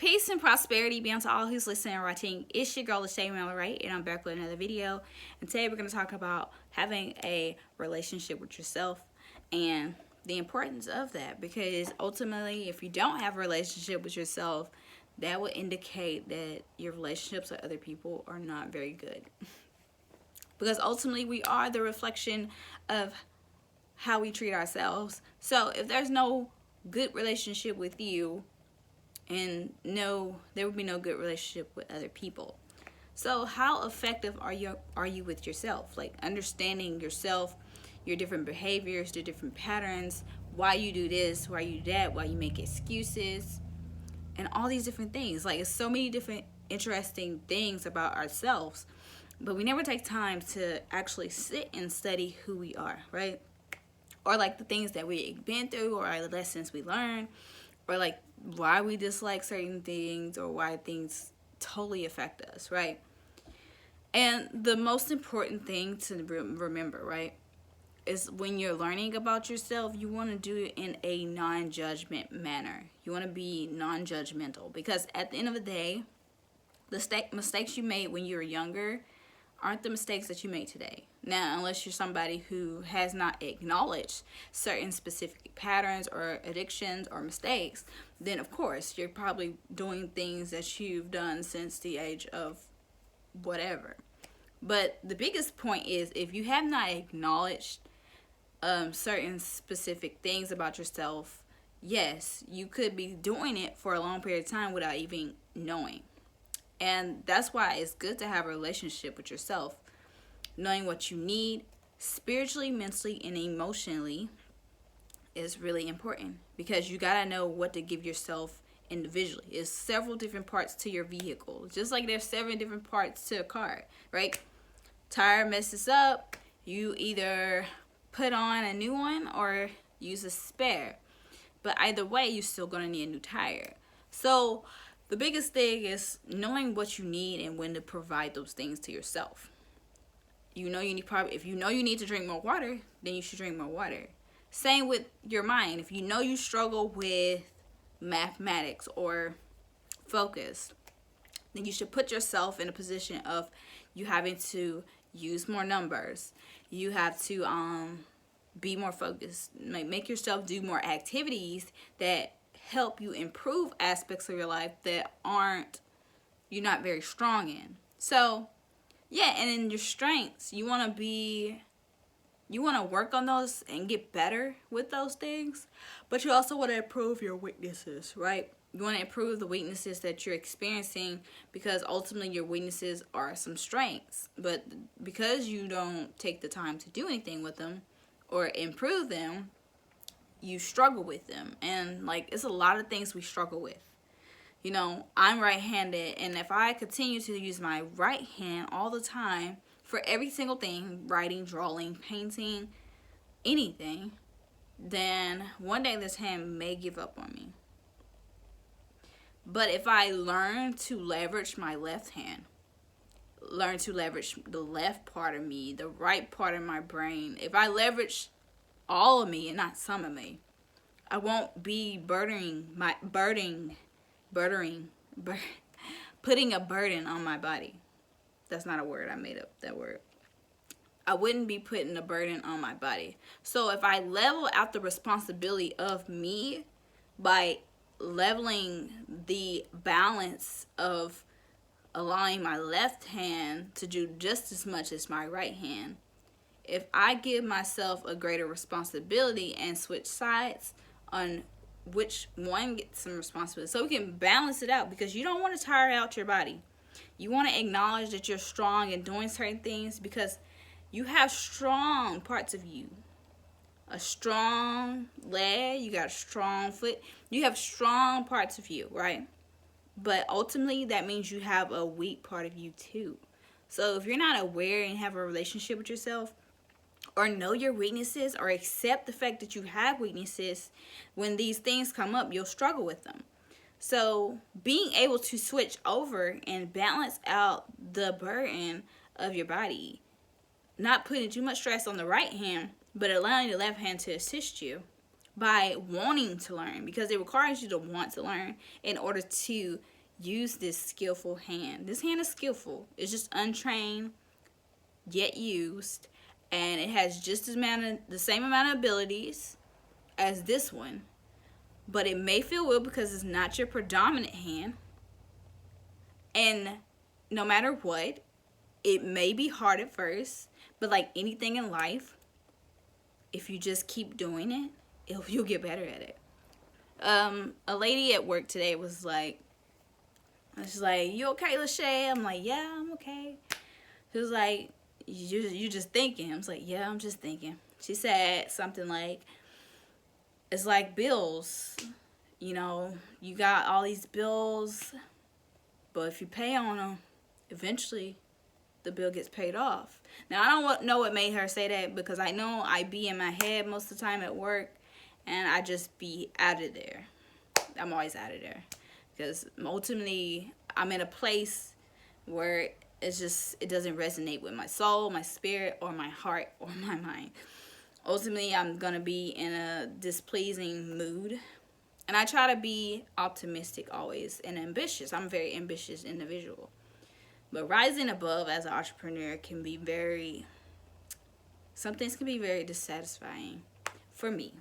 Peace and prosperity be unto all who's listening and watching. It's your girl, Shay Wright, and I'm back with another video. And today we're going to talk about having a relationship with yourself and the importance of that. Because ultimately, if you don't have a relationship with yourself, that would indicate that your relationships with other people are not very good. Because ultimately, we are the reflection of how we treat ourselves. So if there's no good relationship with you, and there will be no good relationship with other people. So how effective are you with yourself? Like understanding yourself, your different behaviors, your different patterns, why you do this, why you do that, why you make excuses, and all these different things. Like, it's so many different interesting things about ourselves, but we never take time to actually sit and study who we are, right? Or like the things that we've been through, or the lessons we learned, or like why we dislike certain things, or why things totally affect us, right? And the most important thing to remember, right, is when you're learning about yourself, you want to do it in a non-judgment manner. You want to be non-judgmental, because at the end of the day, the mistakes you made when you were younger aren't the mistakes that you make today. Now, unless you're somebody who has not acknowledged certain specific patterns or addictions or mistakes, then of course you're probably doing things that you've done since the age of whatever. But the biggest point is, if you have not acknowledged certain specific things about yourself, yes, you could be doing it for a long period of time without even knowing. And that's why it's good to have a relationship with yourself. Knowing what you need spiritually, mentally, and emotionally is really important, because you gotta know what to give yourself individually. There's several different parts to your vehicle, just like there's 7 different parts to a car, right? Tire messes up, you either put on a new one or use a spare. But either way, you're still gonna need a new tire. So the biggest thing is knowing what you need and when to provide those things to yourself. If you know you need to drink more water, then you should drink more water. Same with your mind. If you know you struggle with mathematics or focus, then you should put yourself in a position of you having to use more numbers. You have to be more focused. Make yourself do more activities that help you improve aspects of your life that you're not very strong in. So yeah, and in your strengths, you want to work on those and get better with those things, but you also want to improve your weaknesses, right? You want to improve the weaknesses that you're experiencing, because ultimately your weaknesses are some strengths, but because you don't take the time to do anything with them or improve them, you struggle with them. And like, it's a lot of things we struggle with. You know, I'm right-handed, and if I continue to use my right hand all the time for every single thing, writing, drawing, painting, anything, then one day this hand may give up on me. But if I learn to leverage my left hand, learn to leverage the left part of me, the right part of my brain, if I leverage all of me and not some of me, I won't be putting a burden on my body. That's not a word. I made up that word. I wouldn't be putting a burden on my body. So if I level out the responsibility of me by leveling the balance of allowing my left hand to do just as much as my right hand, if I give myself a greater responsibility and switch sides on which one gets some responsibility, so we can balance it out, because you don't want to tire out your body. You want to acknowledge that you're strong in doing certain things, because you have strong parts of you. A strong leg, you got a strong foot, you have strong parts of you, right? But ultimately, that means you have a weak part of you too. So if you're not aware and have a relationship with yourself, or know your weaknesses, or accept the fact that you have weaknesses, when these things come up, you'll struggle with them. So being able to switch over and balance out the burden of your body, not putting too much stress on the right hand, but allowing the left hand to assist you by wanting to learn, because it requires you to want to learn in order to use this skillful hand. This hand is skillful. It's just untrained, yet used, and it has just the same amount of abilities as this one, but it may feel weird because it's not your predominant hand. And no matter what, it may be hard at first, but like anything in life, if you just keep doing it, you'll get better at it. A lady at work today was like, she's like, "You okay, Lachey?" I'm like, "Yeah, I'm okay." She was like, you just thinking. I was like, "Yeah, I'm just thinking." She said something like, "It's like bills. You know, you got all these bills, but if you pay on them, eventually the bill gets paid off." Now, I don't know what made her say that, because I know I be in my head most of the time at work, and I just be out of there. I'm always out of there, because ultimately I'm in a place where it doesn't resonate with my soul, my spirit, or my heart, or my mind. Ultimately, I'm gonna be in a displeasing mood, and I try to be optimistic always and ambitious. I'm a very ambitious individual. But rising above as an entrepreneur can be some things can be very dissatisfying for me.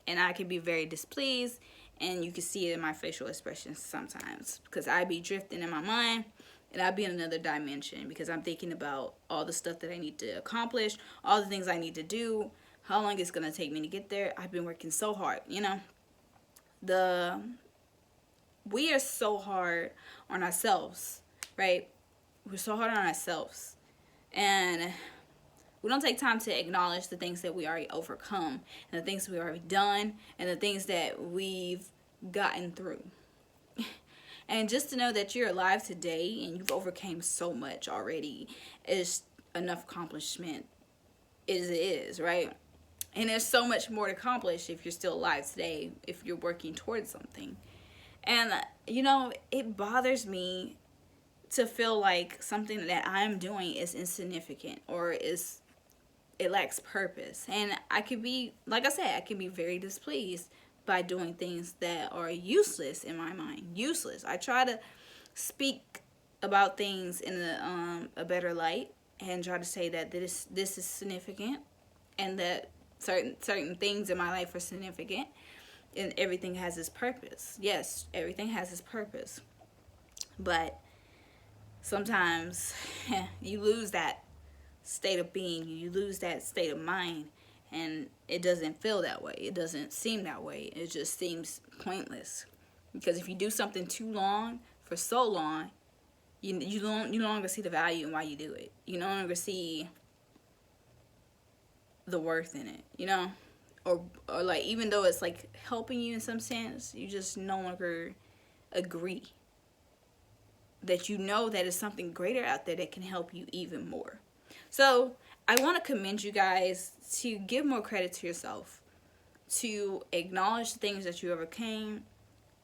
And I can be very displeased, and you can see it in my facial expressions sometimes, because I be drifting in my mind, and I be in another dimension, because I'm thinking about all the stuff that I need to accomplish, all the things I need to do, how long it's going to take me to get there. I've been working so hard, you know. We are so hard on ourselves, right? We're so hard on ourselves, and we don't take time to acknowledge the things that we already overcome, and the things we already done, and the things that we've gotten through. And just to know that you're alive today and you've overcame so much already is enough accomplishment as it is, right? And there's so much more to accomplish if you're still alive today, if you're working towards something. And, you know, it bothers me to feel like something that I'm doing is insignificant, or it lacks purpose. And I could be, like I said, I can be very displeased by doing things that are useless in my mind. Useless. I try to speak about things in a better light, and try to say that this is significant, and that certain things in my life are significant, and everything has its purpose. Yes, everything has its purpose. But sometimes you lose that state of being, you lose that state of mind, and it doesn't feel that way. It doesn't seem that way. It just seems pointless, because if you do something too long, for so long, you no longer see the value in why you do it. You no longer see the worth in it, you know, or like, even though it's like helping you in some sense, you just no longer agree that you know that it's something greater out there that can help you even more. So I want to commend you guys to give more credit to yourself, to acknowledge the things that you overcame,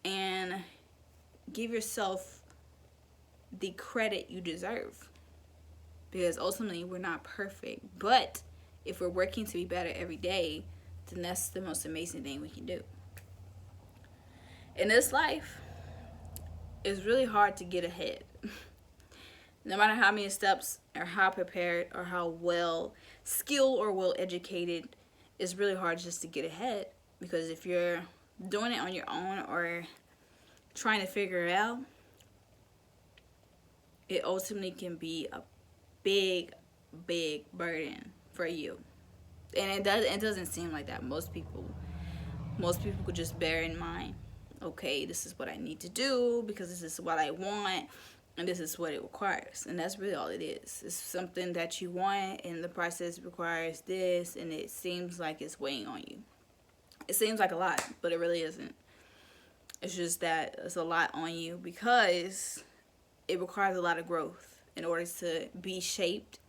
and give yourself the credit you deserve. Because ultimately, we're not perfect. But if we're working to be better every day, then that's the most amazing thing we can do. In this life, it's really hard to get ahead. No matter how many steps, or how prepared, or how well skilled or well educated, it's really hard just to get ahead. Because if you're doing it on your own, or trying to figure it out, it ultimately can be a big burden for you. And it doesn't seem like that. Most people could just bear in mind, okay, this is what I need to do, because this is what I want, and this is what it requires. And that's really all it is. It's something that you want, and the process requires this, and it seems like it's weighing on you. It seems like a lot, but it really isn't. It's just that it's a lot on you, because it requires a lot of growth in order to be shaped,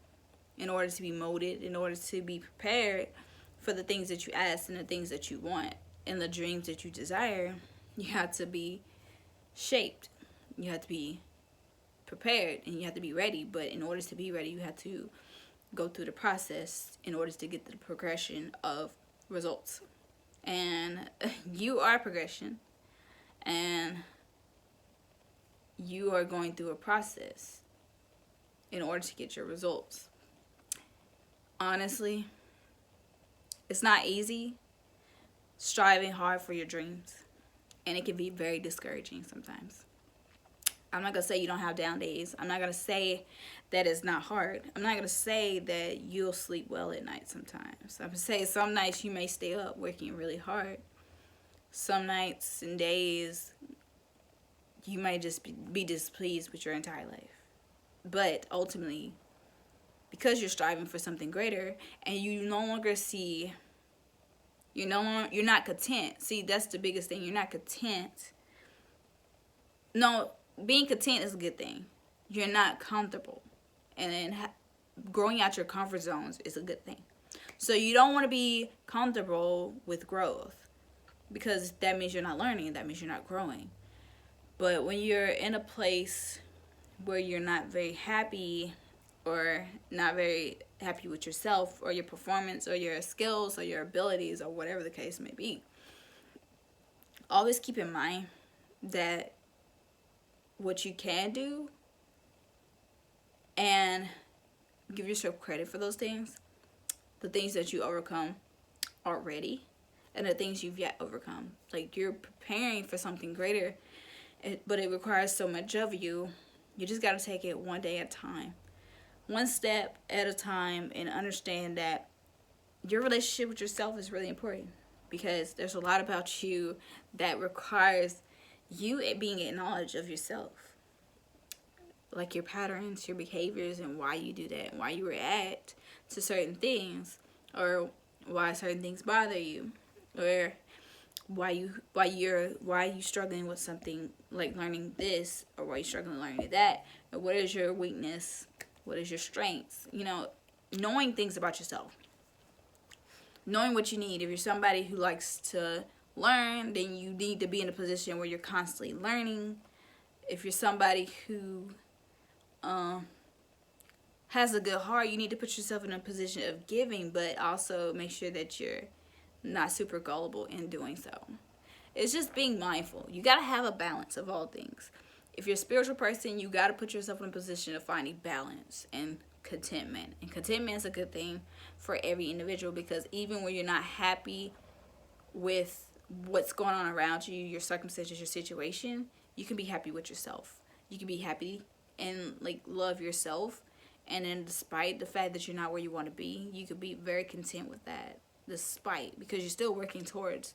in order to be molded, in order to be prepared for the things that you ask, and the things that you want, and the dreams that you desire. You have to be shaped. You have to be prepared, and you have to be ready. But in order to be ready, you have to go through the process in order to get the progression of results. And you are progression, and you are going through a process in order to get your results. Honestly, it's not easy striving hard for your dreams, and it can be very discouraging sometimes. I'm not going to say you don't have down days. I'm not going to say that it's not hard. I'm not going to say that you'll sleep well at night sometimes. I'm going to say some nights you may stay up working really hard. Some nights and days you might just be displeased with your entire life. But ultimately, because you're striving for something greater and you no longer see, you're not content. See, that's the biggest thing. You're not content. No, being content is a good thing. You're not comfortable. And then growing out your comfort zones is a good thing. So you don't want to be comfortable with growth, because that means you're not learning. That means you're not growing. But when you're in a place where you're not very happy, or not very happy with yourself or your performance or your skills or your abilities or whatever the case may be, always keep in mind that what you can do, and give yourself credit for those things, the things that you overcome already and the things you've yet overcome. Like, you're preparing for something greater, but it requires so much of you. You just got to take it one day at a time, one step at a time, and understand that your relationship with yourself is really important, because there's a lot about you that requires you being acknowledged of yourself, like your patterns, your behaviors, and why you do that, and why you react to certain things, or why certain things bother you, or why you struggling with something like learning this, or why you struggling learning that, or what is your weakness, what is your strengths. Knowing things about yourself, knowing what you need. If you're somebody who likes to learn, then you need to be in a position where you're constantly learning. If you're somebody who has a good heart, you need to put yourself in a position of giving, but also make sure that you're not super gullible in doing so. It's just being mindful. You got to have a balance of all things. If you're a spiritual person, you got to put yourself in a position of finding balance and contentment. And contentment is a good thing for every individual, because even when you're not happy with what's going on around you, your circumstances, your situation, you can be happy with yourself. You can be happy and love yourself. And then despite the fact that you're not where you want to be, you could be very content with that, despite, because you're still working towards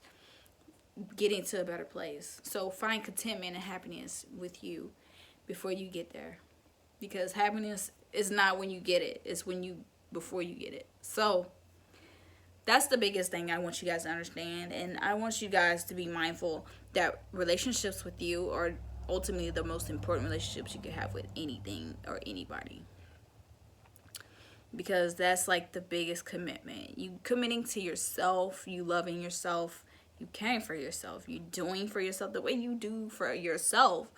getting to a better place. So find contentment and happiness with you before you get there, because happiness is not when you get it, it's before you get it. So that's the biggest thing I want you guys to understand, and I want you guys to be mindful that relationships with you are ultimately the most important relationships you can have with anything or anybody, because that's the biggest commitment. You committing to yourself, you loving yourself, you caring for yourself, you doing for yourself. The way you do for yourself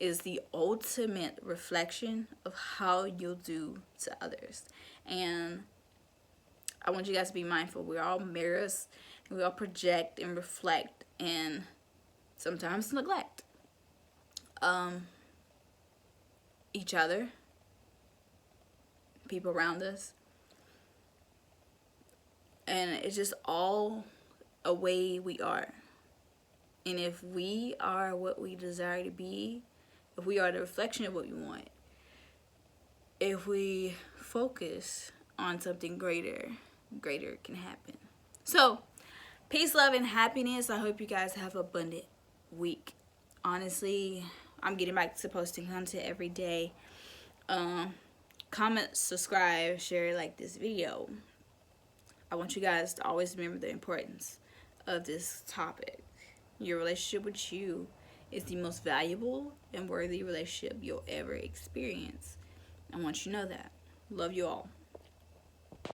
is the ultimate reflection of how you'll do to others. And I want you guys to be mindful. We're all mirrors, and we all project and reflect, and sometimes neglect each other, people around us. And it's just all a way we are. And if we are what we desire to be, if we are the reflection of what we want, if we focus on something greater can happen. So, peace, love, and happiness. I hope you guys have an abundant week. Honestly, I'm getting back to posting content every day. Comment, subscribe, share, this video. I want you guys to always remember the importance of this topic. Your relationship with you is the most valuable and worthy relationship you'll ever experience. I want you to know that. Love you all.